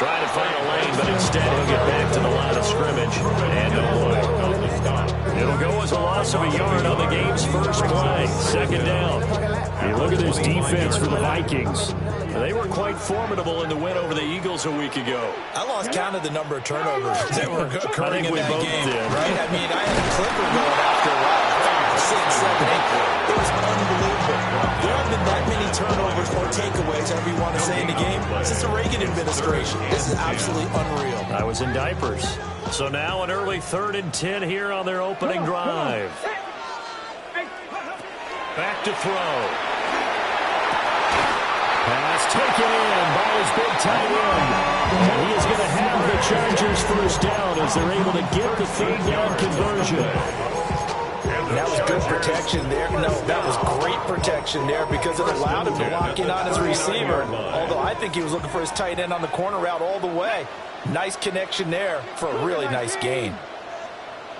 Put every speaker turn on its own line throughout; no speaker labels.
Trying to find a lane, but instead he'll get back to the line of scrimmage. And no play. It'll go as a loss of a yard on the game's first play. Second down.
Hey, look at this defense for the Vikings.
They were quite formidable in the win over the Eagles a week ago.
I lost count of the number of turnovers that were occurring in that game.
Did.
Right? I mean, I had a clipper going after a while. 5, 6, 7, 8. It was unbelievable. There haven't been that many turnovers or takeaways, however you want to say, in the game since the Reagan administration. This is absolutely unreal.
I was in diapers. So now an early 3rd and 10 here on their opening drive. Back to throw.
Pass taken in by his big tight end. And he is going to have the Chargers first down as they're able to get the 3rd down conversion.
That was good protection there. No, that was great protection there because it allowed him to lock in on his receiver. Although I think he was looking for his tight end on the corner route all the way. Nice connection there for a really nice gain.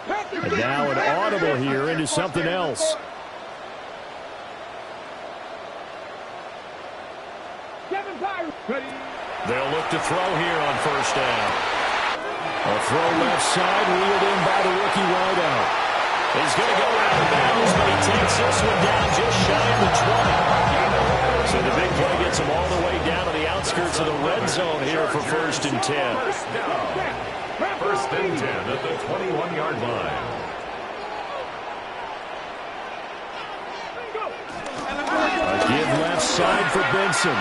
And now an audible here into something else.
They'll look to throw here on first down.
A throw left side, wheeled in by the rookie wideout.
He's going to go out of bounds, but he takes this one down just shy of the 20. So the big play gets him all the way down to the outskirts of the red zone here for 1st and 10.
First and 10 at the 21-yard line.
A give left side for Benson.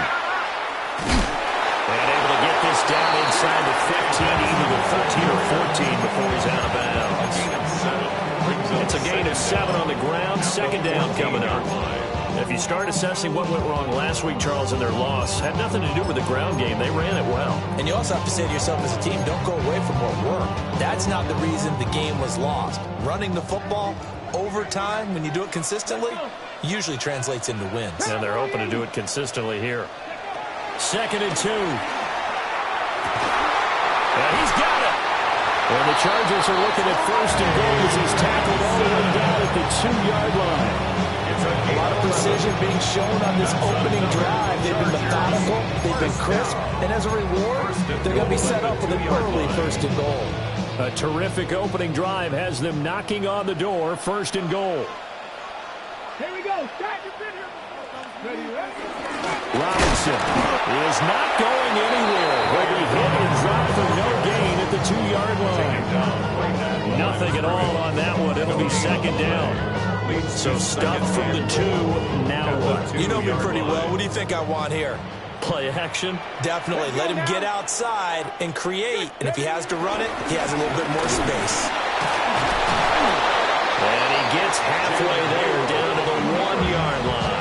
And able to get this down inside the 15, either the 13 or 14 before he's out of bounds. It's a gain of 7 on the ground. Second down coming up. If you start assessing what went wrong last week, Charles, in their loss, had nothing to do with the ground game. They ran it well.
And you also have to say to yourself as a team, don't go away from what worked. That's not the reason the game was lost. Running the football over time, when you do it consistently, usually translates into wins.
And they're hoping to do it consistently here. 2nd and 2. And he's got it.
And the Chargers are looking at 1st and goal as he's tackled all the way down at the 2-yard line.
A lot of precision being shown on this opening drive. They've been methodical, they've been crisp, and as a reward, they're going to be set up with an early 1st and goal.
A terrific opening drive has them knocking on the door, 1st and goal.
Here we go.
Robinson is not going anywhere. He'll be hit and dropped for no gain at the 2-yard line.
Nothing at all on that one. It'll be 2nd down. So stuffed from the 2. Now what?
You know me pretty well. What do you think I want here?
Play action?
Definitely. Let him get outside and create. And if he has to run it, he has a little bit more space.
And he gets halfway there down to the 1-yard line.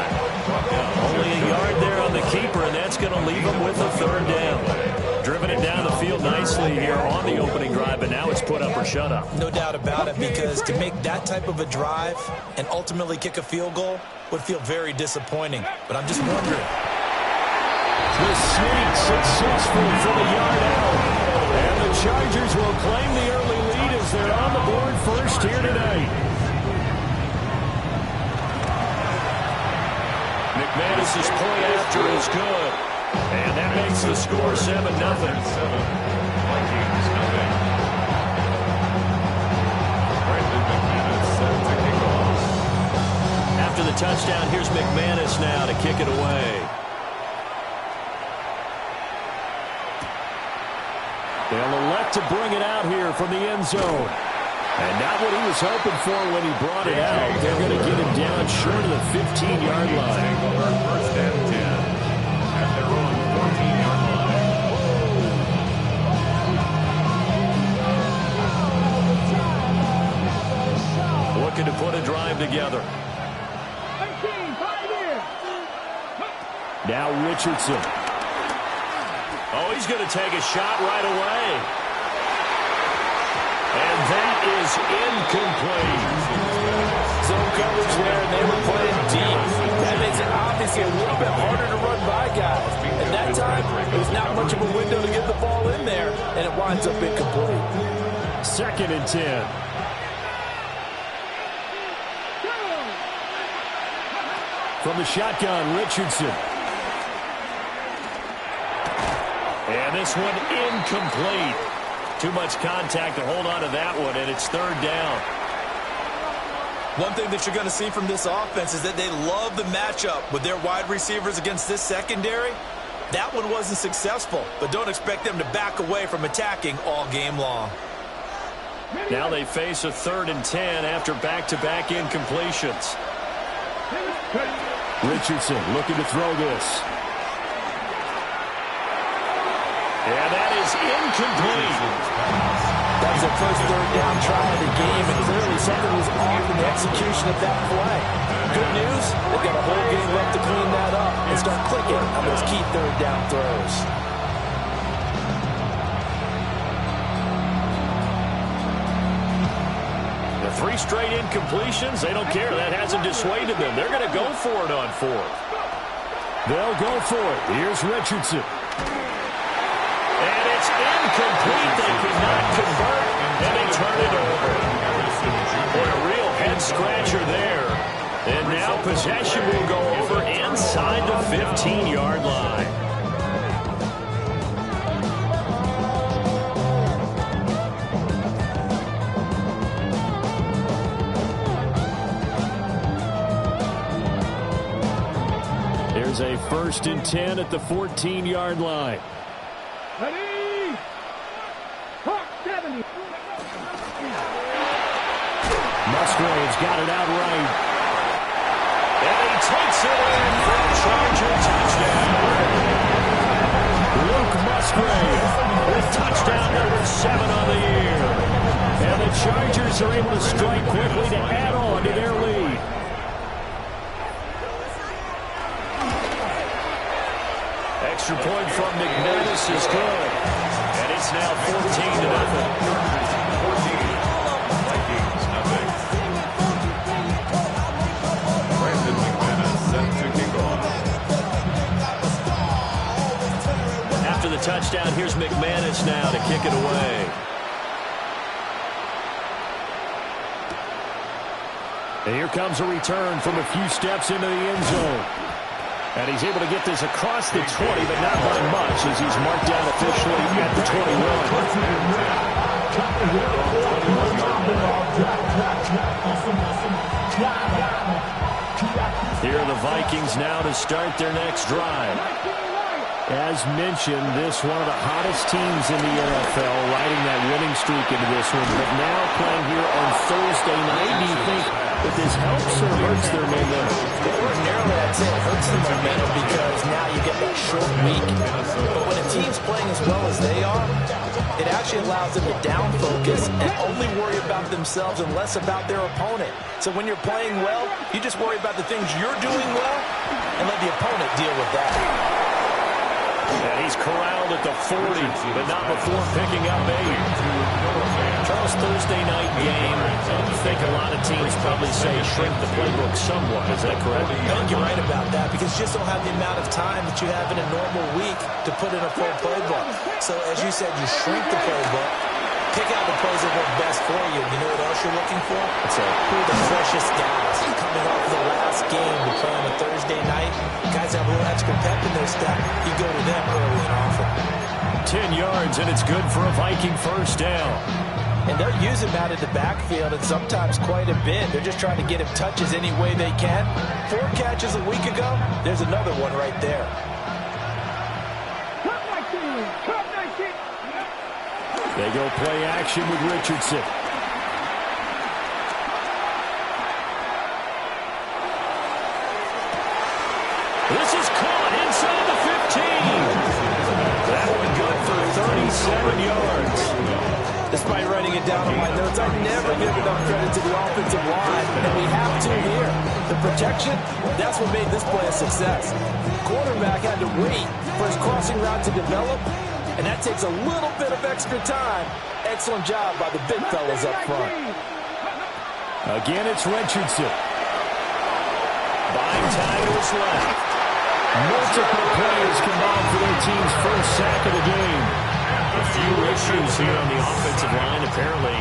Only a yard there on the keeper, and that's going to leave him with a 3rd down. Driven it down the field nicely here on the opening drive, and now it's put up or shut up.
No doubt about it, because to make that type of a drive and ultimately kick a field goal would feel very disappointing. But I'm just wondering.
The sneak successful from a yard out. And the Chargers will claim the early lead as they're on the board first here tonight.
McManus's point after is good. And that makes the score 7-0. After the touchdown, here's McManus now to kick it away.
They'll elect to bring it out here from the end zone. And not what he was hoping for when he brought it out. They're going to get him down short of the 15-yard line.
First and 10 at their own 14-yard line.
Looking to put a drive together.
Now Richardson.
Oh, he's going to take a shot right away. And that is incomplete.
Zone coverage there, and they were playing deep. That makes it obviously a little bit harder to run by guys. At that time, there's not much of a window to get the ball in there, and it winds up incomplete.
2nd and 10. From the shotgun, Richardson. And this one incomplete. Too much contact to hold on to that one, and it's third down.
One thing that you're going to see from this offense is that they love the matchup with their wide receivers against this secondary. That one wasn't successful, but don't expect them to back away from attacking all game long.
Now they face a 3rd and 10 after back-to-back incompletions. Richardson looking to throw this. And that is incomplete.
That was their first third down try of the game, and clearly something was off in the execution of that play. Good news, they've got a whole game left to clean that up and start clicking on those key third down throws.
The 3 straight incompletions, they don't care. That hasn't dissuaded them. They're going to go for it on 4th. They'll go for it. Here's Richardson. And it's incomplete. They could not convert, and they turn it over. Boy, a real head-scratcher there. And now possession will go over inside the 15-yard line. There's a 1st and 10 at the 14-yard line.
Ready? Hawk 70.
Musgrave's got it out right. And he takes it in for a Charger touchdown. Luke Musgrave with touchdown number 7 on the year. And the Chargers are able to strike quickly to add on to their lead. Extra point from McManus is good. And it's now 14-0. After the touchdown, here's McManus now to kick it away. And here comes a return from a few steps into the end zone. And he's able to get this across the 20, but not by much as he's marked down officially at the 21. Here are the Vikings now to start their next drive. As mentioned, this one of the hottest teams in the NFL, riding that winning streak into this one, but now playing here on Thursday night. Do you think that this helps or hurts their momentum?
Ordinarily, I'd say it hurts the momentum because now you get that short week. But when a team's playing as well as they are, it actually allows them to down focus and only worry about themselves and less about their opponent. So when you're playing well, you just worry about the things you're doing well and let the opponent deal with that.
And he's corralled at the 40, but not before picking up 8. Charles, Thursday night game. I think a lot of teams probably say shrink the playbook somewhat. Is that correct?
I think you're right about that because you just don't have the amount of time that you have in a normal week to put in a full playbook. So as you said, you shrink the playbook, pick out the plays that work best for you. You know what else you're looking for?
What's that?
Who are the freshest guys coming off the last game to play on a Thursday night? Guys have a little extra pep in their step. You go to them early and often.
10 yards, and it's good for a Viking first down.
And they're using that in the backfield and sometimes quite a bit. They're just trying to get him touches any way they can. 4 catches a week ago. There's another one right there.
They go play action with Richardson. This is caught inside the 15. That one good for 37 yards.
Despite writing it down on my notes, I never give enough credit to the offensive line, and we have to here. The protection, that's what made this play a success. Quarterback had to wait for his crossing route to develop, and that takes a little bit of extra time. Excellent job by the big fellas up front.
Again, it's Richardson. Buying time to his left. Multiple players combined for their team's first sack of the game. A few issues here on the offensive line. Apparently,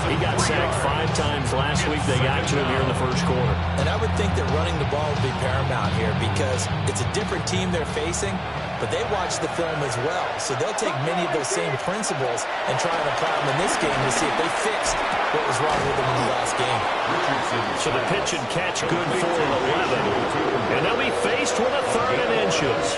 he got sacked 5 times last week. They got to him here in the first quarter.
And I would think that running the ball would be paramount here because it's a different team they're facing. but they watch the film as well. So they'll take many of those same principles and try and apply them in this game to see if they fixed what was wrong with them in the last game.
So the pitch and catch good for 11. And they'll be faced with a 3rd and inches.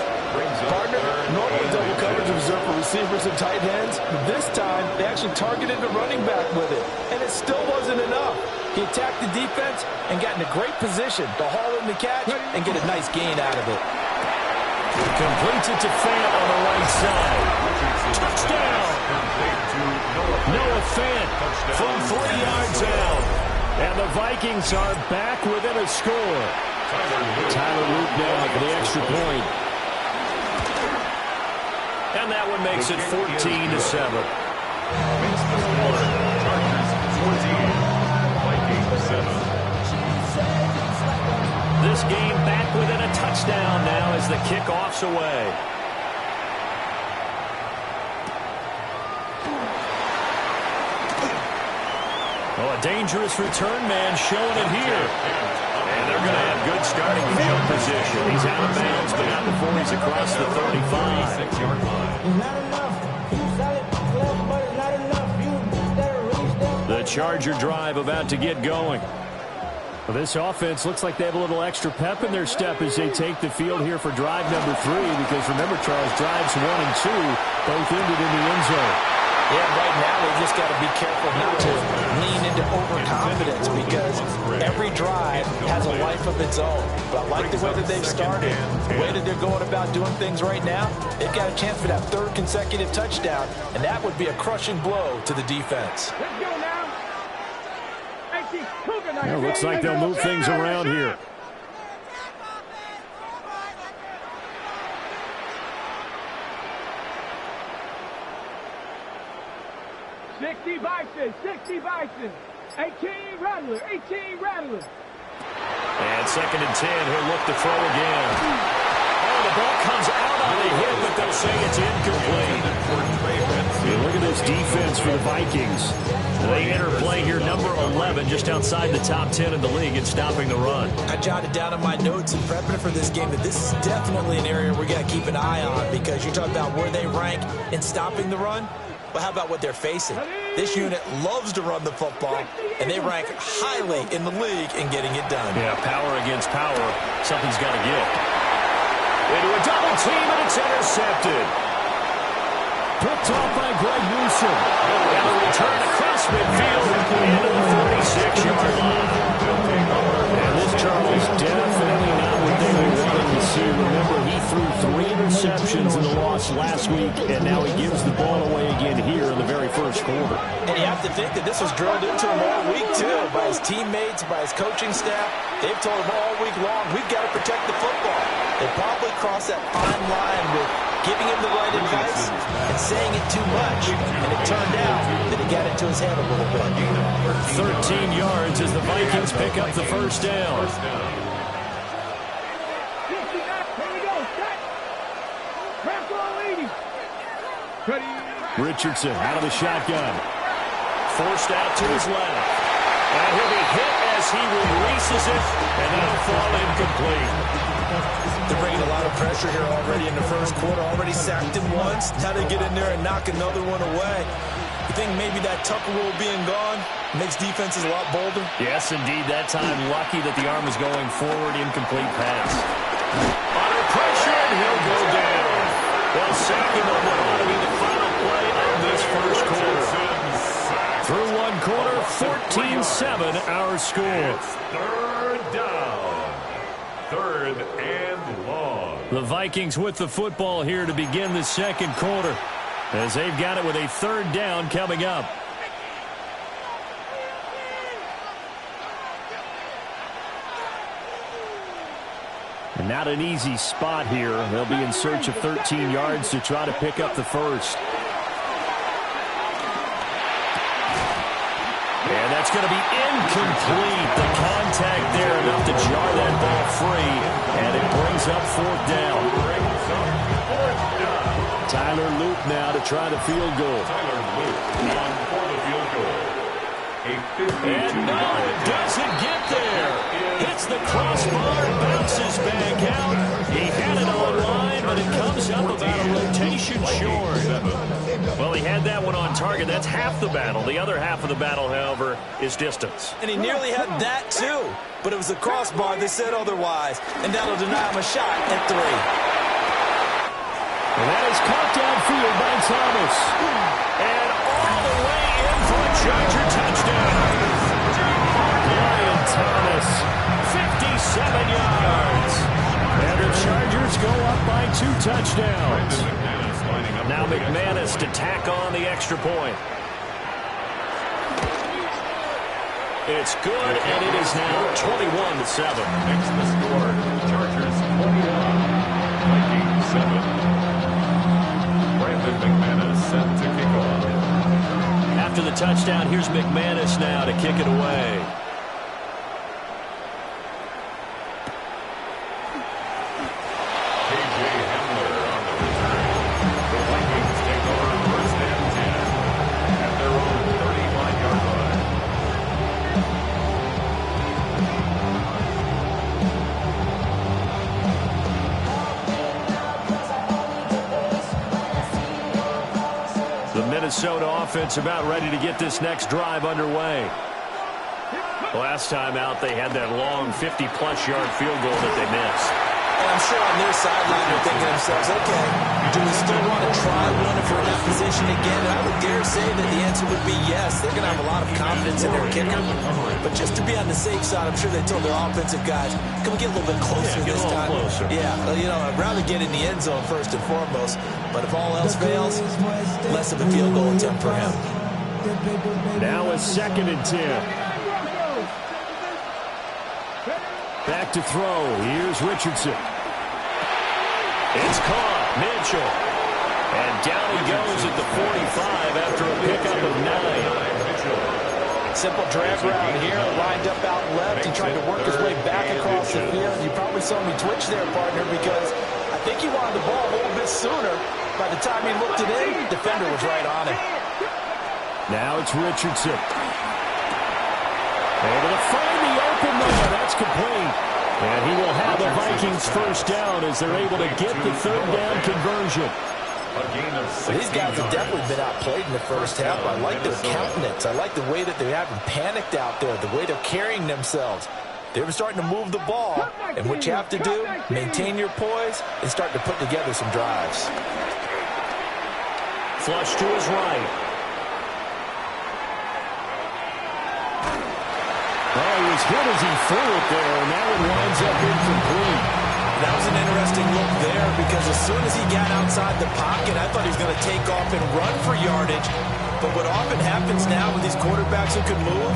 Partner, normally double coverage is reserved for receivers and tight ends. This time, they actually targeted the running back with it, and it still wasn't enough. He attacked the defense and got in a great position to haul in the catch and get a nice gain out of it.
Completes it to Fant on the right side. Touchdown! Noah Fant from 3 yards out. And the Vikings are back within a score.
Tyler Luke now for the extra point.
And that one makes it 14-7. This game back within a touchdown now as the kickoff's away. Oh, a dangerous return man showing it here. And they're going to have good starting field position. He's out of bounds, but not before he's across the 35.
6-yard line.
Not enough. You sell it, but it's not enough. You better reach them.
The Charger drive about to get going.
Well, this offense looks like they have a little extra pep in their step as they take the field here for drive number 3, because remember, Charles, drives 1 and 2 both ended in the end zone.
Yeah, right now they've just got to be careful not to lean into overconfidence, because every drive has a life of its own. But I like the way that they've started, the way that they're going about doing things right now. They've got a chance for that 3rd consecutive touchdown, and that would be a crushing blow to the defense.
Let's go now.
It looks like they'll move things around here.
$60 Bison. 18 Rattler.
And 2nd and 10, he'll look to throw again. Oh, the ball comes out on the hit, but they'll say it's incomplete.
Look at this defense for the Vikings.
They enter play here, number 11, just outside the top 10 in the league in stopping the run.
I jotted down in my notes and prepping for this game that this is definitely an area we got to keep an eye on, because you talk about where they rank in stopping the run. Well, how about what they're facing? This unit loves to run the football, and they rank highly in the league in getting it done.
Yeah, power against power. Something's got to give. Into a double team, and it's intercepted.
Picked off by Greg Newsom.
And a return across midfield into the 46-yard line.
And this Charles definitely not what they were wanting to see. Remember, he threw 3 interceptions in the loss last week, and now he gives the ball away again here in the very first quarter.
And you have to think that this was drilled into him all week, too, by his teammates, by his coaching staff. They've told him all week long, we've got to protect the football. They probably crossed that fine line with giving him the right advice and saying it too much. And it turned out that it got into his head a little bit.
13 yards as the Vikings pick up the first down.
Richardson out of the shotgun.
Forced out to his left. And he'll be hit as he releases it, and that'll fall incomplete.
They're bringing a lot of pressure here already in the first quarter. Already sacked him once. Now they get in there and knock another one away. You think maybe that Tucker rule being gone makes defenses a lot bolder?
Yes, indeed. That time, lucky that the arm was going forward. Incomplete pass. Under pressure, and he'll go down. They'll sack him on what ought to be the final play of this first quarter. Through one quarter, 14-7, our score.
It's 3rd down. 3rd and long.
The Vikings with the football here to begin the second quarter, as they've got it with a 3rd down coming up.
And not an easy spot here. They'll be in search of 13 yards to try to pick up the first.
And that's going to be incomplete. The contact there enough to jar that ball free, and it brings up 4th down.
Tyler Luke now to try the field goal.
Tyler Luke on for the field goal.
And no, it doesn't get there. Hits the crossbar, bounces back out. He had it on line, but
and it comes up about a rotation short. Well, he had that one on target. That's half the battle. The other half of the battle, however, is distance.
And he nearly had that, too. But it was the crossbar that said otherwise. And that'll deny him a shot at 3.
And that is caught downfield by Thomas. And all the way in for a Charger touchdown. Brian Thomas, 57 yards. And the Chargers go up by 2 touchdowns. Now McManus to tack on the extra point. It's good, and it is now 21-7.
Next to the score, Chargers 21, Vikings 7. Brandon McManus set to kick off.
After the touchdown, here's McManus now to kick it away. Minnesota offense about ready to get this next drive underway. Last time out, they had that long 50-plus yard field goal that they missed.
And I'm sure on their sideline they're thinking to themselves, okay, do we still want to try one if we're in that position again? And I would dare say that the answer would be yes. They're going to have a lot of confidence in their kicker. But just to be on the safe side, I'm sure they told their offensive guys, can we get a little bit closer this time?
Closer.
Yeah, you know, I'd rather get in the end zone first and foremost. But if all else fails, less of a field goal attempt for him.
Now a 2nd and 10. Back to throw. Here's Richardson. It's caught. Mitchell. And down he goes at the 45 after a pickup of 9.
Simple drag route here. Lined up out left. He tried to work his way back across the field. You probably saw me twitch there, partner, because I think he wanted the ball a little bit sooner. By the time he looked it in, the defender was right on him.
Now it's Richardson. Able to find the open man. That's complete. And he will have the Vikings first down as they're able to get the 3rd down conversion.
These guys have definitely been outplayed in the first half. I like their countenance. I like the way that they haven't panicked out there, the way they're carrying themselves. They're starting to move the ball, and what you have to do, maintain your poise and start to put together some drives.
Flush to his right. Oh, he was hit as he threw it there, and that one winds up incomplete.
That was an interesting look there because as soon as he got outside the pocket, I thought he was going to take off and run for yardage. But what often happens now with these quarterbacks who can move,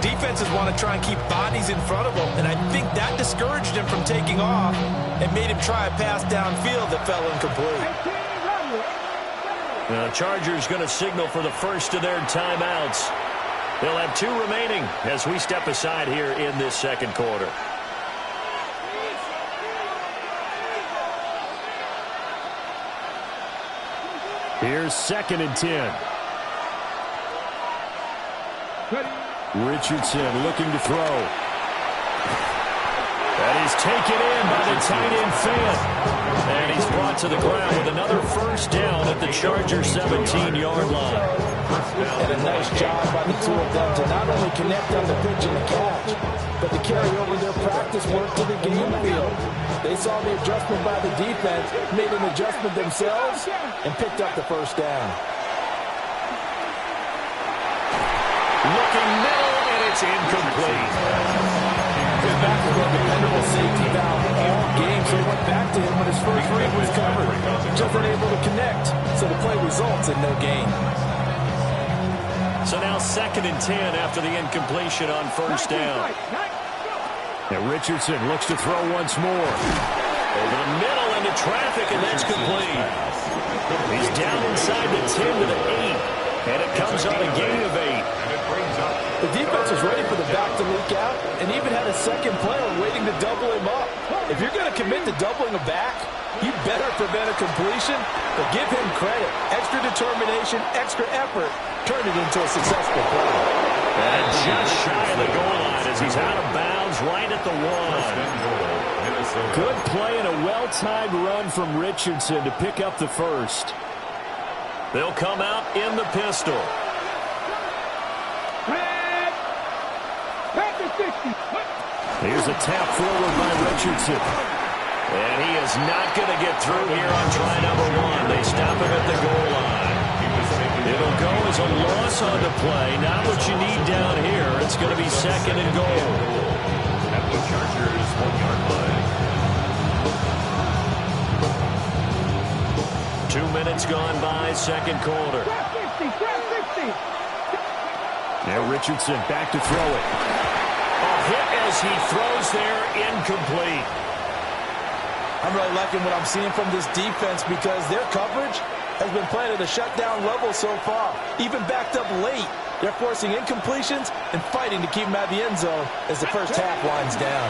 defenses want to try and keep bodies in front of them, and I think that discouraged him from taking off and made him try a pass downfield that fell incomplete.
The Chargers going to signal for the first of their timeouts. They'll have 2 remaining as we step aside here in this 2nd quarter. Here's 2nd and 10. Richardson looking to throw. And he's taken in by the tight end Fant. And he's brought to the ground with another first down at the Chargers 17-yard line.
And a nice job by the 2 of them to not only connect on the pitch and the catch, but to carry over their practice work to the game field. They saw the adjustment by the defense, made an adjustment themselves, and picked up the first down.
Looking middle, and it's incomplete.
His back was a dependable safety valve all game, so he went back to him when his first read was covered. Just unable to connect, so the play results in no gain.
So now 2nd and 10 after the incompletion on first down. Now Richardson looks to throw once more. Over the middle into traffic, and that's complete. He's down inside the 10 to the 8, and it comes on a gain of 8.
The defense was ready for the back to leak out and even had a second player waiting to double him up. If you're going to commit to doubling a back, you better prevent a completion, but give him credit. Extra determination, extra effort, turned it into a successful play.
And just shy of the goal line as he's out of bounds right at the 1. Good play and a well-timed run from Richardson to pick up the first.
They'll come out in the pistol.
Here's a tap forward by Richardson.
And he is not going to get through here on try number one. They stop him at the goal line. It'll go as a loss on the play. Not what you need down here. It's going to be second and goal.
At the Chargers 1-yard line.
2 minutes gone by, second quarter.
Now Richardson back to throw it.
A hit as he throws there, incomplete.
I'm really liking what I'm seeing from this defense because their coverage has been playing at a shutdown level so far. Even backed up late, they're forcing incompletions and fighting to keep them out of the end zone as the first half winds down.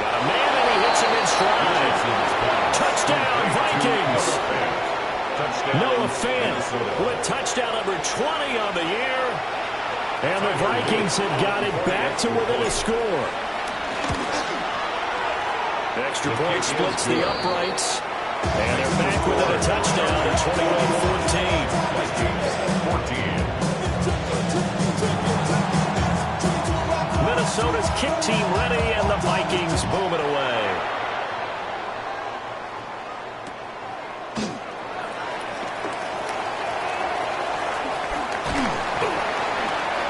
Got a man and he hits him in stride. Touchdown, Vikings. Noah Fant with touchdown number 20 on the year.
And the Vikings have got it back to within a score.
Extra point splits the uprights. And they're back within a touchdown at 21-14. Minnesota's kick team ready, and the Vikings boom it away.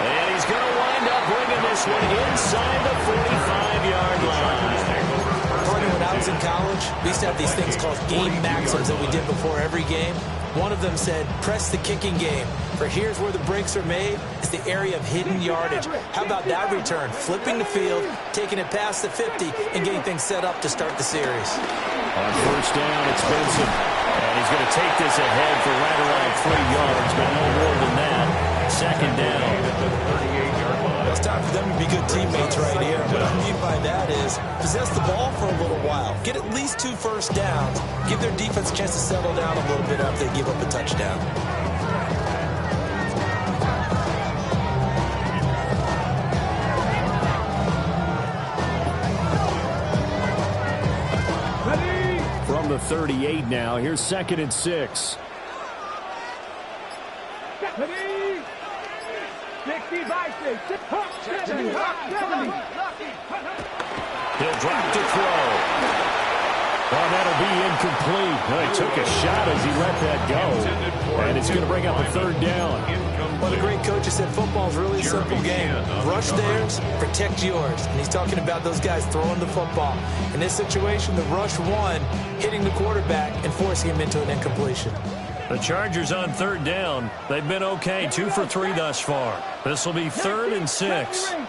And he's going to wind up bringing this one inside the 45-yard line.
When I was in college, we used to have these things called game maxims that we did before every game. One of them said, press the kicking game. For here's where the breaks are made. It's the area of hidden yardage. How about that return? Flipping the field, taking it past the 50, and getting things set up to start the series.
On first down, it's Benson.
And he's going to take this ahead for right around 3 yards, but no more than that. Second down.
It's time for them to be good teammates right here. What I mean by that is possess the ball for a little while. Get at least 2 first downs. Give their defense a chance to settle down a little bit after they give up a touchdown.
From the 38 now, here's 2nd and 6.
He'll drop to throw.
Well, that'll be incomplete. Well, he took a shot as he let that go. And it's going to bring up a 3rd down.
One of the great coaches said football's really a simple game. Rush theirs, protect yours. And he's talking about those guys throwing the football. In this situation, the rush one, hitting the quarterback and forcing him into an incompletion.
The Chargers on 3rd down. They've been okay, 2 for 3 thus far. This will be 3rd and 6.
7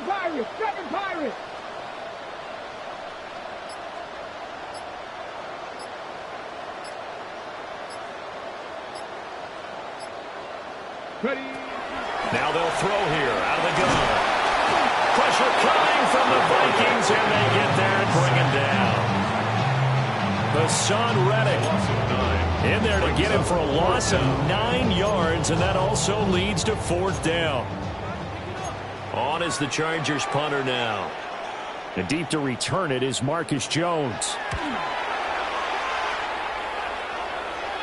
Pirates, 7 Pirates. Ready.
Now they'll throw here out of the gun. Pressure coming from the Vikings, and they get there and bring him down. Hassan Reddick in there to get him for a loss of 9 yards, and that also leads to 4th down. On is the Chargers punter now.
And deep to return it is Marcus Jones.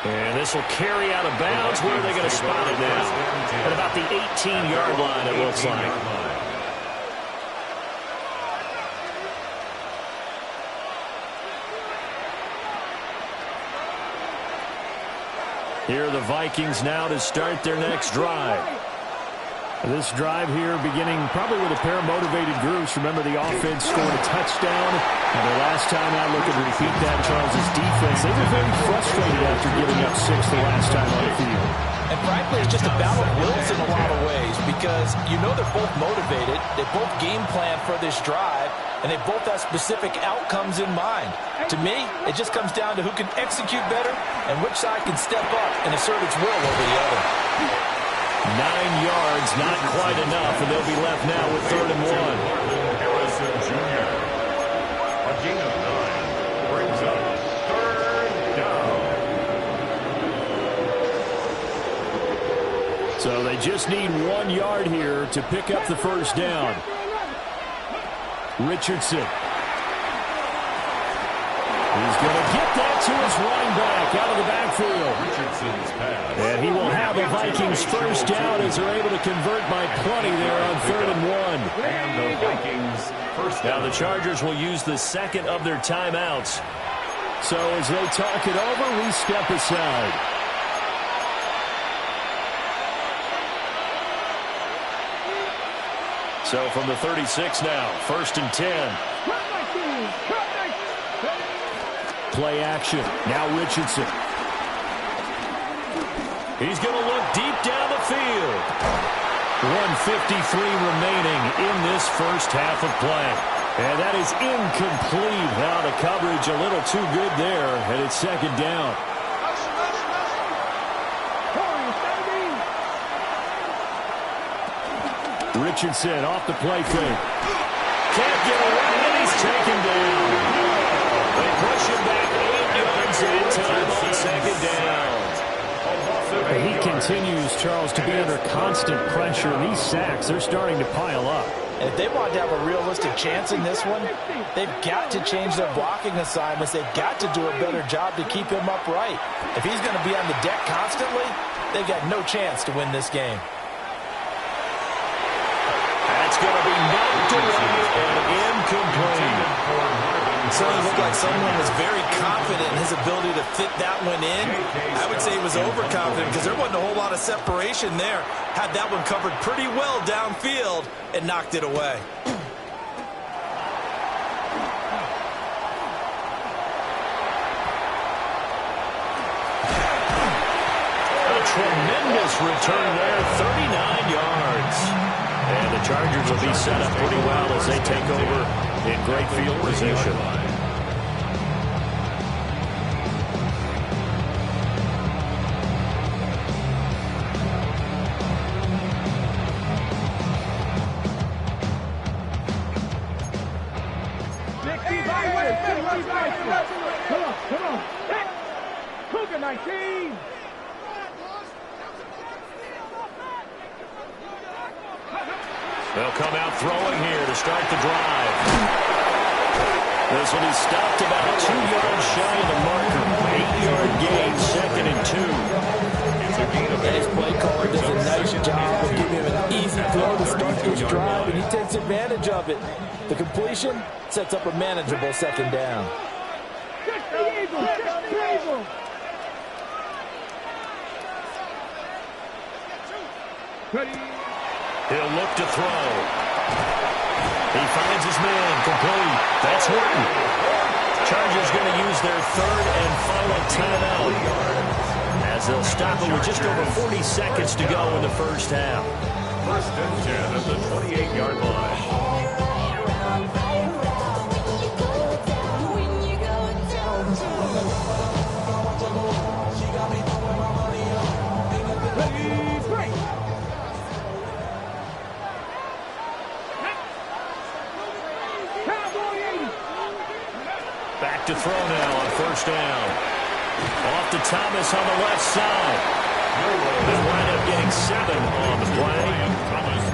And this will carry out of bounds. Where are they going to spot it now? At about the 18-yard line, it looks like. Here are the Vikings now to start their next drive.
This drive here beginning probably with a pair of motivated groups. Remember, the offense scored a touchdown. And the last time out, looking to repeat that, Charles' defense, they were very frustrated after giving up 6 the last time on the field.
And frankly, it's just a battle of wills in a lot of ways because you know they're both motivated. They both game plan for this drive, and they both have specific outcomes in mind. To me, it just comes down to who can execute better and which side can step up and assert its will over the other.
9 yards, not quite enough, and they'll be left now with 3rd and 1.
Harrison Jr. A gain of 9 brings up 3rd down.
So they just need 1 yard here to pick up the first down. Richardson. He's going to get that to his running back out of the backfield.
Richardson's pass.
And he will have a Vikings first down as they're able to convert by plenty there on 3rd and 1.
And the Vikings first down.
Now the Chargers will use the second of their timeouts.
So as they talk it over, we step aside.
So from the 36 now, 1st and 10.
Play action. Now Richardson.
He's going to look deep down the field. 1:53 remaining in this first half of play. And that is incomplete. Now the coverage a little too good there, and it's 2nd down.
Richardson off the play fake.
Can't get away, and he's taken down. They push him back 8 yards that time on 2nd down.
He continues, Charles, to be under constant pressure. And these sacks, they're starting to pile up.
If they want to have a realistic chance in this one, they've got to change their blocking assignments. They've got to do a better job to keep him upright. If he's going to be on the deck constantly, they've got no chance to win this game.
That's going to be knocked away and incomplete.
Certainly looked like someone was very confident in his ability to fit that one in. I would say he was overconfident because there wasn't a whole lot of separation there. Had that one covered pretty well downfield and knocked it away.
A tremendous return there, 39 yards. And the Chargers will be set up pretty well as they take over in great field position.
Come on. Cougar 19.
They'll come out throwing here to start the drive. This one is stopped about 2 yards shy of the marker. 8-yard gain, 2nd and 2.
And his play caller does a nice job of giving him an easy throw to start this drive, and he takes advantage of it. The completion sets up a manageable 2nd down.
He'll look to throw. He finds his man, complete. That's Horton. Chargers going to use their 3rd and final timeout as they'll stop it with just over 40 seconds to go in the first half.
1st and 10 at the 28-yard line.
Back to throw now on 1st down. Off to Thomas on the left side. They'll wind up getting 7 on the play,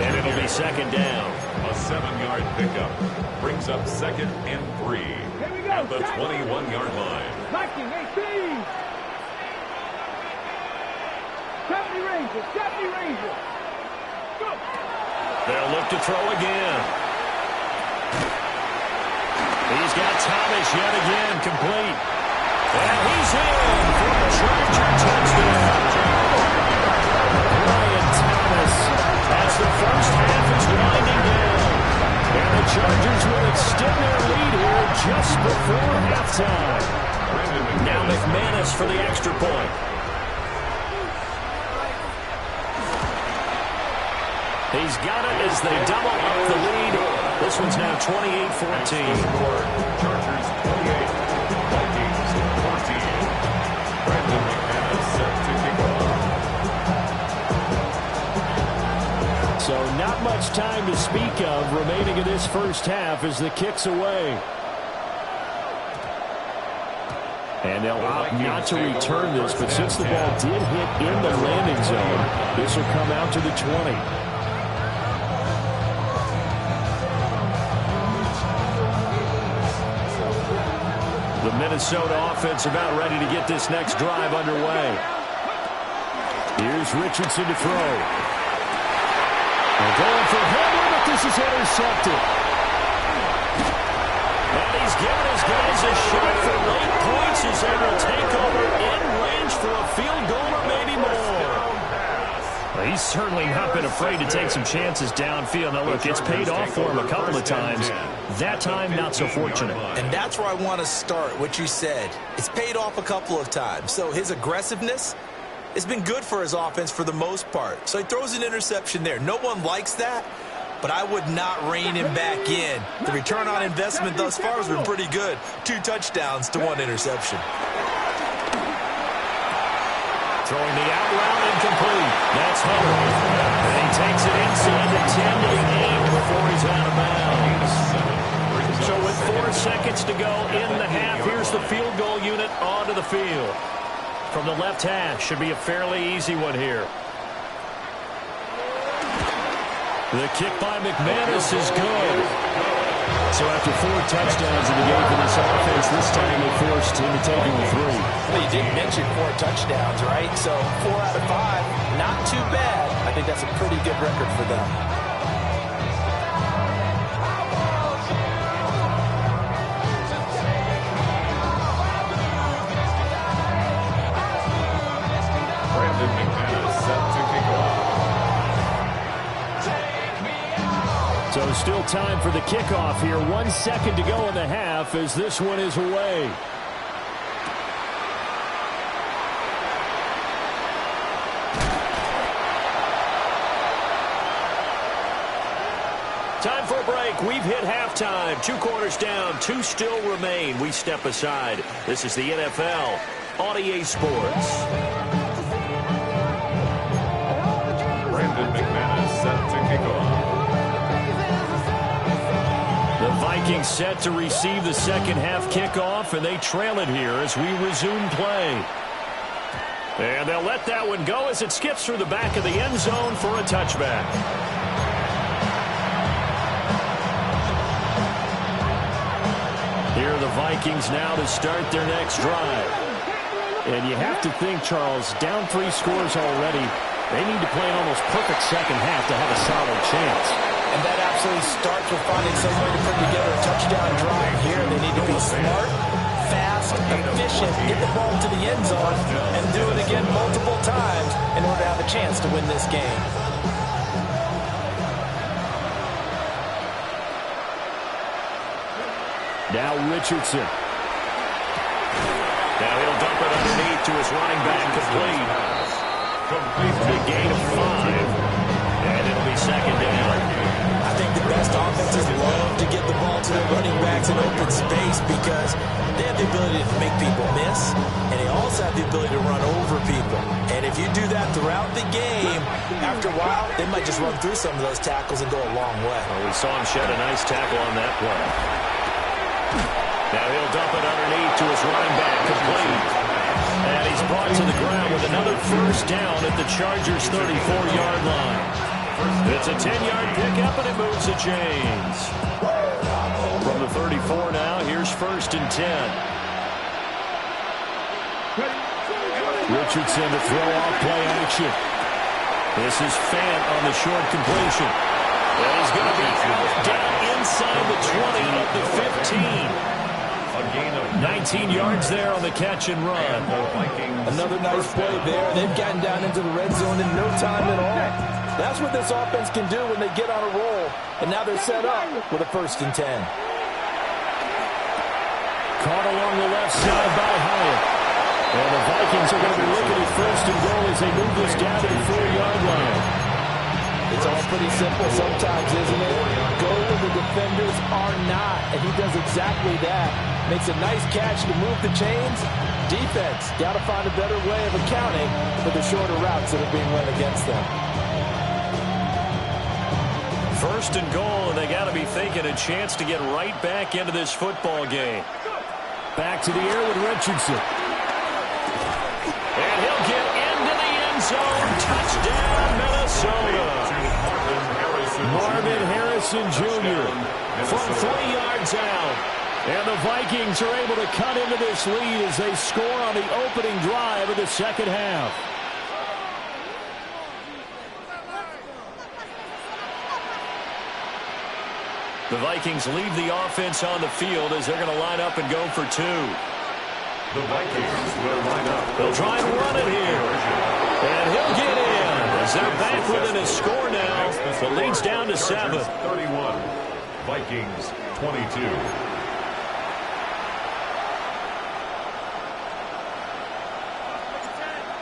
and it'll be 2nd down.
A 7-yard pickup brings up 2nd and 3 at the 21-yard line.
Viking 18. Deputy Ranger. Go.
They'll look to throw again. He's got Thomas yet again, complete. And he's in for a Charger touchdown. Brian Thomas, as the first half is winding down. And the Chargers will extend their lead here just before halftime. Now McManus for the extra point. He's got it as they double up the lead. This one's now 28-14.
Chargers 28, Vikings 14. Brandon McManus set to kick off.
So not much time to speak of remaining in this first half as the kick's away. And they'll opt not to return this, but since the ball did hit in the landing zone, this will come out to the 20. The Minnesota offense about ready to get this next drive underway. Here's Richardson to throw. They're going for Henry, but this is intercepted.
And he's giving his guys a shot for late points as they will take over in range for a field goal or maybe more.
Well, he's certainly not been afraid to take some chances downfield. Now, look, it's paid off for him a couple of times. That time, not so fortunate.
And that's where I want to start, what you said. It's paid off a couple of times. So his aggressiveness has been good for his offense for the most part. So he throws an interception there. No one likes that, but I would not rein him back in. The return on investment thus far has been pretty good. 2 touchdowns to 1 interception.
Throwing the out route incomplete. That's Hunter. And he takes it inside the 10 to the 8 before he's out of bounds. So with 4 seconds to go in the half, here's the field goal unit onto the field. From the left hash, should be a fairly easy one here. The kick by McManus is good. So after 4 touchdowns in the game for this offense, this time they forced him to take him 3.
Well, you did mention 4 touchdowns, right? So 4 out of 5, not too bad. I think that's a pretty good record for them.
Brandon McManus set to kick off.
So still time for the kickoff here. 1 second to go in the half as this one is away.
Time for a break. We've hit halftime. 2 quarters down. 2 still remain. We step aside. This is the NFL on EA Sports.
Brandon McManus set to kick off.
The Vikings set to receive the second half kickoff, and they trail it here as we resume play. And they'll let that one go as it skips through the back of the end zone for a touchback. Here are the Vikings now to start their next drive.
And you have to think, Charles, down 3 scores already. They need to play an almost perfect second half to have a solid chance.
And that absolutely starts with finding some way to put together a touchdown drive here. They need to be smart, fast, efficient, get the ball to the end zone, and do it again multiple times in order to have a chance to win this game.
Now Richardson.
Now he'll dump it underneath to his running back, complete. The gain of 5, and it'll be second down.
I think the best offenses love to get the ball to their running backs in open space because they have the ability to make people miss, and they also have the ability to run over people. And if you do that throughout the game, after a while, they might just run through some of those tackles and go a long way.
Well, we saw him shed a nice tackle on that play. Now he'll dump it underneath to his running back, complete. And he's brought to the ground with another first down at the Chargers' 34-yard line. It's a 10-yard pickup, and it moves the chains. From the 34 now, here's 1st and 10.
Richardson to throw off play action.
This is Fant on the short completion. And he's going to be out down inside the 20 of the 15.
A gain of
19 yards there on the catch and run.
Another nice play there. They've gotten down into the red zone in no time at all. That's what this offense can do when they get on a roll. And now they're set up with a 1st and 10.
Caught along the left side by Hyatt. And the Vikings are going to be looking at 1st and goal as they move this down to the 4-yard line.
It's all pretty simple sometimes, isn't it? Go where the defenders are not. And he does exactly that. Makes a nice catch to move the chains. Defense, got to find a better way of accounting for the shorter routes that are being run against them.
1st and goal, and they got to be thinking a chance to get right back into this football game.
Back to the air with Richardson. Wilson Jr. from 3 yards out. And the Vikings are able to cut into this lead as they score on the opening drive of the second half. The Vikings leave the offense on the field as they're going to line up and go for 2.
The Vikings will line up.
They'll try and run it here. And he'll get in as they're back within a score now. The lead's down to 7.
31. Vikings 22.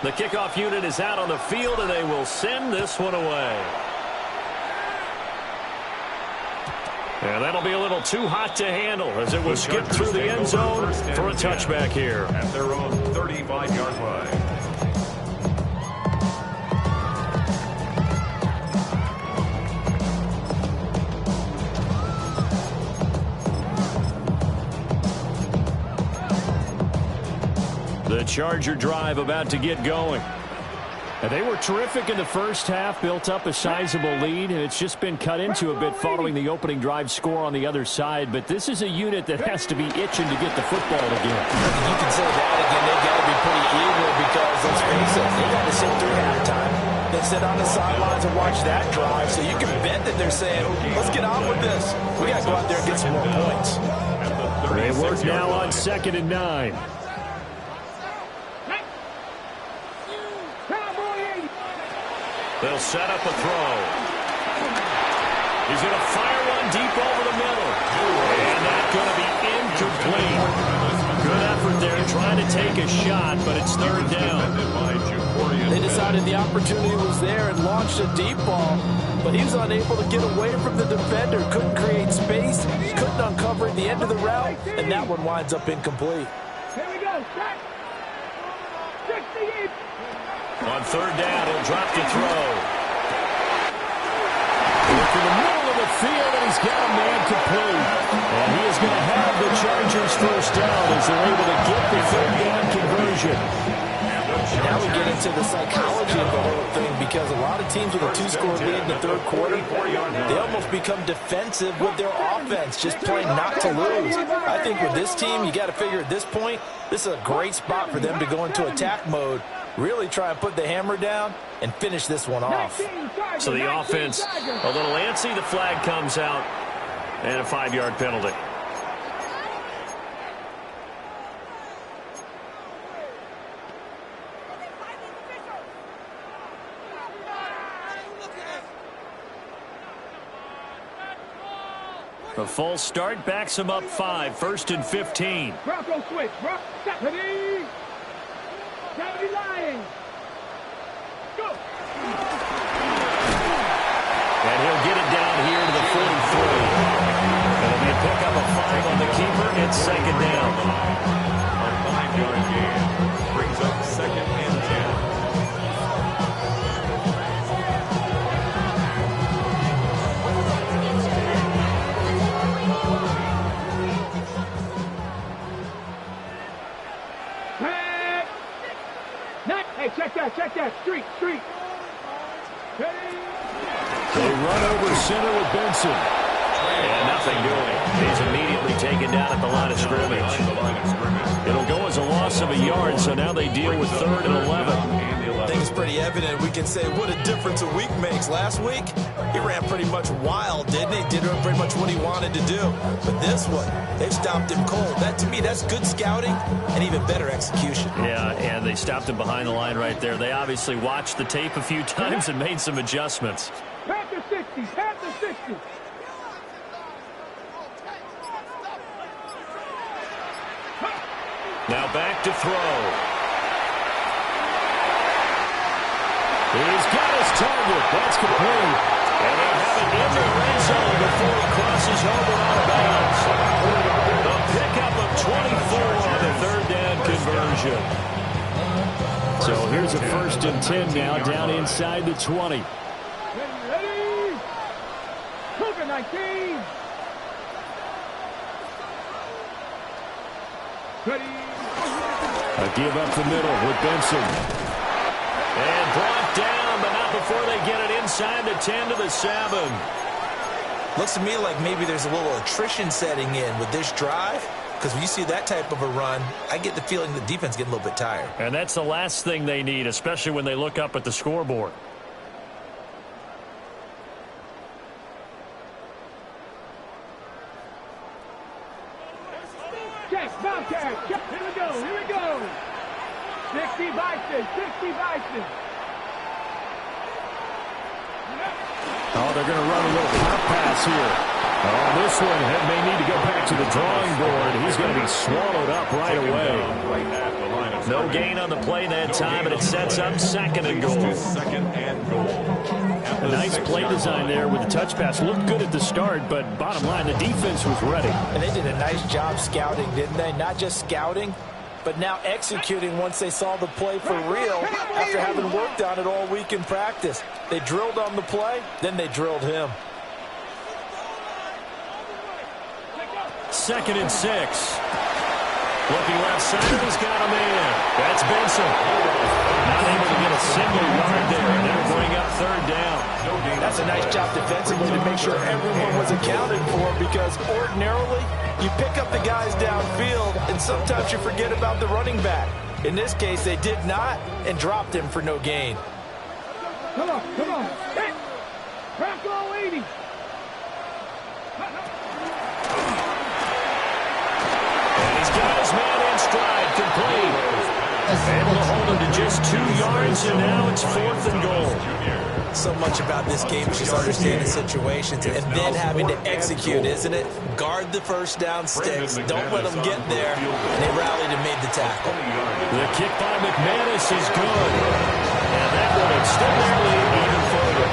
The kickoff unit is out on the field, and they will send this one away. And that'll be a little too hot to handle as it will skip through the end zone for a touchback here.
At their own 35-yard line.
The Charger drive about to get going. And they were terrific in the first half, built up a sizable lead, and it's just been cut into a bit following the opening drive score on the other side. But this is a unit that has to be itching to get the football again.
You can say that again. They've got to be pretty eager because, let's face it, they got to sit through halftime. They sit on the sidelines and watch that drive. So you can bet that they're saying, let's get on with this. We got to go out there and get some more points.
They work now on 2nd and 9.
They'll set up a throw. He's going to fire one deep over the middle. And that's going to be incomplete. Good effort there trying to take a shot, but it's 3rd down.
They decided the opportunity was there and launched a deep ball, but he was unable to get away from the defender. Couldn't create space, couldn't uncover at the end of the route, and that one winds up incomplete.
Here we go. Set. 68.
On 3rd down, he'll drop to throw.
Look in the middle of the field, and he's got a man complete. And he is going to have the Chargers first down as they're able to get the 3rd down conversion.
Now we get into the psychology of the whole thing because a lot of teams with a 2-score lead in the 3rd quarter, they almost become defensive with their offense, just playing not to lose. I think with this team, you got to figure at this point, this is a great spot for them to go into attack mode, really try and put the hammer down and finish this one off.
So the offense a little antsy. The flag comes out and a 5-yard penalty. A false start backs him up 5. 1st and 15.
Bronco switch. Ready. County Lions. Go.
And he'll get it down here to the 43. It'll be a pickup of 5 on the keeper. It's 2nd down.
A 5-yard gain brings up 2nd and 10.
Hey, check that. Street. Ready.
They run over center with Benson.
And nothing doing. He's immediately taken down at the line of scrimmage. It'll go as a loss of a yard, so now they deal with 3rd and 11.
I think it's pretty evident. We can say what a difference a week makes. Last week, he ran pretty much wild, didn't he? Did pretty much what he wanted to do. But this one, they stopped him cold. That, to me, that's good scouting and even better execution.
Yeah, and they stopped him behind the line right there. They obviously watched the tape a few times and made some adjustments.
Pass the 60. Pass the 60.
Now back to throw. He's got his target. That's complete. And they have it in the red zone before he crosses over out of bounds. A pickup of 24 on the 3rd down conversion.
So here's a 1st and 10 now down inside the 20.
Ready. Cougar 19. Ready.
A give up the middle with Benson.
And brought down, but not before they get it inside the 10 to the 7.
Looks to me like maybe there's a little attrition setting in with this drive, because when you see that type of a run, I get the feeling the defense is getting a little bit tired.
And that's the last thing they need, especially when they look up at the scoreboard.
Check, Bobcat, check. Here we go. 60 Bison.
Oh, they're going to run a little pop pass here. Oh, this one may need to go back to the drawing board. He's going to be swallowed up right away. No gain on the play that time, and it sets up second and goal. A nice play design there with the touch pass. Looked good at the start, but bottom line, the defense was ready.
And they did a nice job scouting, didn't they? Not just scouting, but now executing once they saw the play for real after having worked on it all week in practice. They drilled on the play, then they drilled him.
2nd and 6. Looking left side, he's got a man. That's Benson. Not able to get a single yard there, and they'll bring up 3rd down.
That's a nice job defensively to make sure everyone was accounted for, because ordinarily you pick up the guys downfield and sometimes you forget about the running back. In this case, they did not and dropped him for no gain.
Come on. Hit. Crack all 80.
And he's got his man in stride, complete. Able to hold him to just 2 yards, and now it's 4th and goal.
So much about this game is just understanding situations and then having to execute, isn't it? Guard the first down sticks. Don't let them get there. And they rallied and made the tackle.
The kick by McManus is good. And that one extended even further.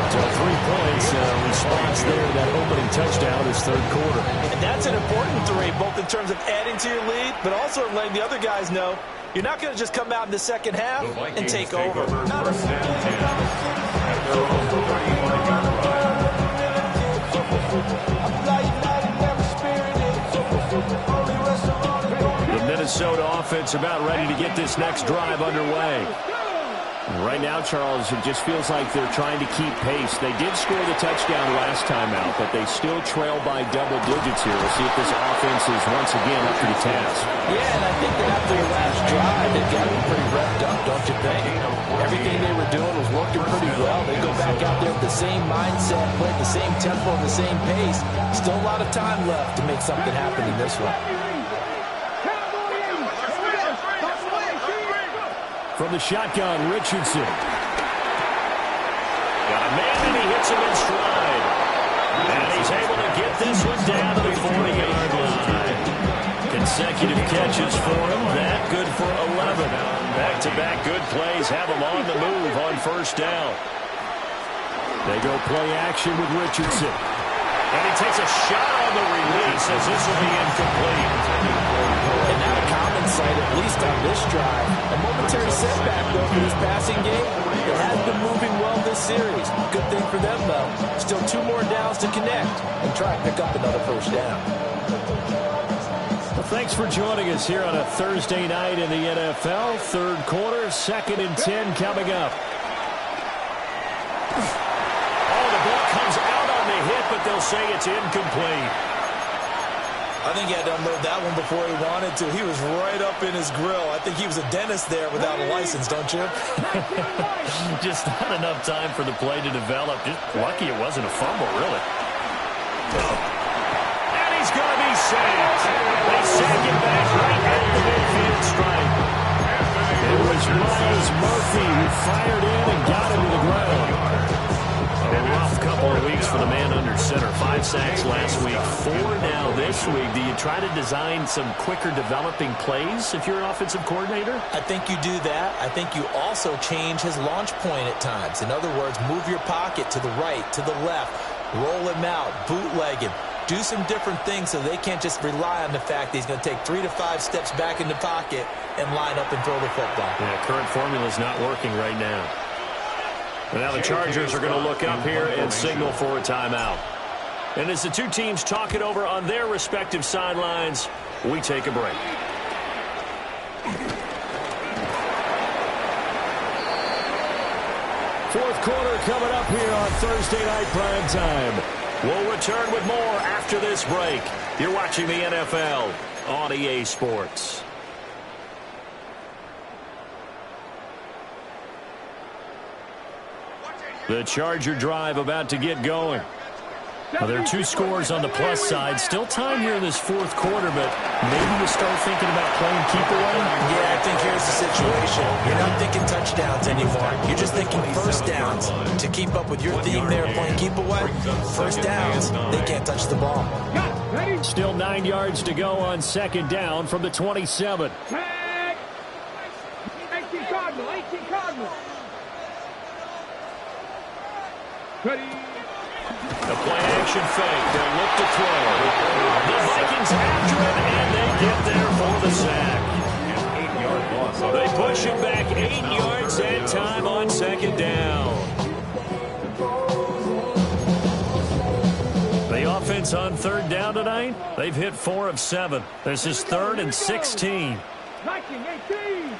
So 3 points response there. That opening touchdown is 3rd quarter.
And that's an important 3, both in terms of adding to your lead, but also in letting the other guys know you're not going to just come out in the second half and take over.
The Minnesota offense about ready to get this next drive underway. Right now, Charles, it just feels like they're trying to keep pace. They did score the touchdown last time out, but they still trail by double digits here. We'll see if this offense is once again up to the task.
Yeah, and I think that after the last drive, they've got to be pretty revved up, don't you think? Everything they were doing was working pretty well. They go back out there with the same mindset, play at the same tempo, and the same pace. Still a lot of time left to make something happen in this one.
From the shotgun, Richardson. Got a man, and he hits him in stride. And he's able to get this one down to the 40-yard line. Consecutive catches for him. That good for 11. Back-to-back good plays have him on the move on 1st down. They go play action with Richardson. And he takes a shot on the release as this will be incomplete.
And not a common sight, at least on this drive. A momentary setback, though, for this passing game. It has been moving well this series. Good thing for them, though. Still 2 more downs to connect and try to pick up another 1st down.
Well, thanks for joining us here on a Thursday night in the NFL. 3rd quarter, 2nd and 10 coming up. Oh, the ball comes out on the hit, but they'll say it's incomplete.
I think he had to unload that one before he wanted to. He was right up in his grill. I think he was a dentist there without a license, don't you?
Just not enough time for the play to develop. Just lucky it wasn't a fumble, really. And he's going to be sacked. They sack him back right at the midfield stripe. It was Miles Murphy who fired in and got him to the ground. A rough couple of weeks for the man under center. 5 sacks last week, 4 now this week. Do you try to design some quicker developing plays if you're an offensive coordinator?
I think you do that. I think you also change his launch point at times. In other words, move your pocket to the right, to the left, roll him out, bootleg him. Do some different things so they can't just rely on the fact that he's going to take 3 to 5 steps back in the pocket and line up and throw the football.
Yeah, current formula is not working right now. And now the Chargers are going to look up here and signal for a timeout. And as the 2 teams talk it over on their respective sidelines, we take a break. Fourth quarter coming up here on Thursday Night Prime Time.
We'll return with more after this break. You're watching the NFL on EA Sports. The Charger drive about to get going. Well, there are 2 scores on the plus side. Still time here in this fourth quarter, but maybe you start thinking about playing keep away?
Yeah, I think here's the situation. You're not thinking touchdowns anymore. You're just thinking first downs. To keep up with your theme there, playing keep away, first downs, they can't touch the ball.
Still 9 yards to go on second down from the 27.
18 Cardinal, 18 Cardinal.
The play-action fake. They'll look to throw. The Vikings after him, and they get there for the sack. They push him back 8 yards that time on second down. The offense on third down tonight, they've hit 4 of 7. This is 3rd and 16.
19, 18.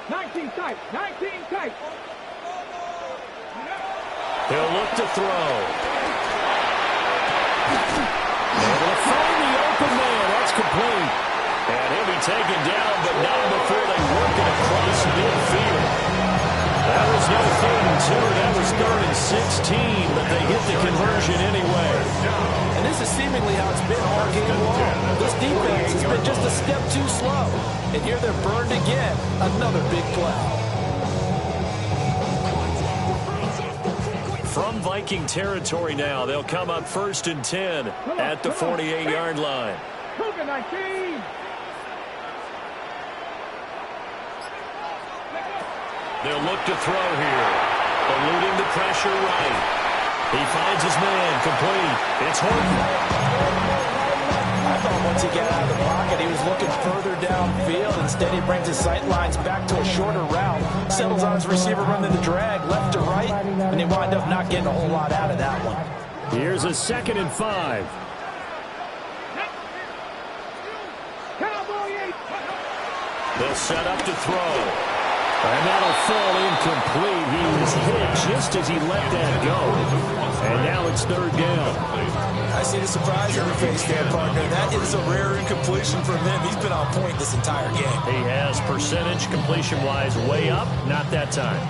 19 tight, 19 tight.
He'll look to throw. Able to find the open man. That's complete. And he'll be taken down, but not before they work it across midfield. That was no 3rd and 2. That was 3rd and 16, but they get the conversion anyway.
And this is seemingly how it's been all game long. This defense has been just a step too slow. And here they're burned again. Another big play.
From Viking territory now, they'll come up 1st and 10 at the 48-yard line.
Cougar 19.
They'll look to throw here. Eluding the pressure right. He finds his man complete. It's Horton.
I thought once he got out of the pocket, he was looking further downfield. Instead, he brings his sight lines back to a shorter route. Settles on his receiver running the drag left to right, and they wind up not getting a whole lot out of that one.
Here's a 2nd and 5. They'll set up to throw. And that'll fall incomplete. He was hit just as he let that go. And now it's 3rd down.
I see the surprise in your face there, partner. That is a rare incompletion from him. He's been on point this entire game.
He has percentage completion-wise way up. Not that time.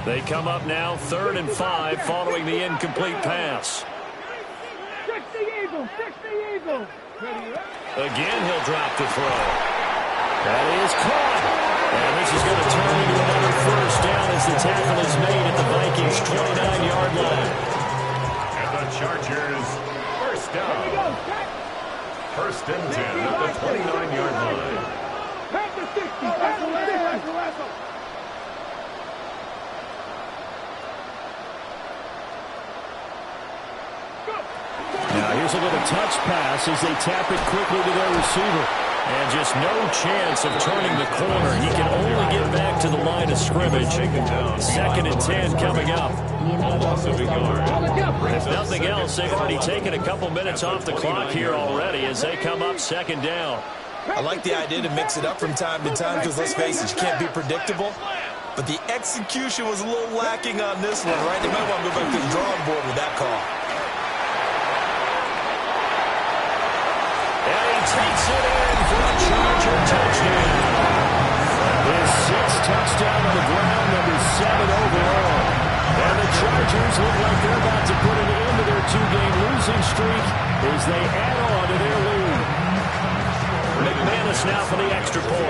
They come up now 3rd and 5 following the incomplete pass.
60 Eagles, 60 Eagles.
Again, he'll drop to throw. That is caught. And this is going to turn into another 1st down as the tackle is made at the Vikings' 29-yard line.
And the Chargers, 1st down. 1st and 10 at the 29-yard line.
Pass the 60, pass the 60.
Now here's a little touch pass as they tap it quickly to their receiver. And just no chance of turning the corner. He can only get back to the line of scrimmage. 2nd and 10 coming up. If nothing else, they've already taken a couple minutes off the clock here already as they come up 2nd down.
I like the idea to mix it up from time to time because, let's face it, you can't be predictable. But the execution was a little lacking on this one, right? They might want to go back to the drawing board with that call.
Takes it in for a Charger touchdown. His 6th touchdown on the ground, number 7 overall. And the Chargers look like they're about to put an end to their 2-game losing streak as they add on to their lead. McManus now for the extra point.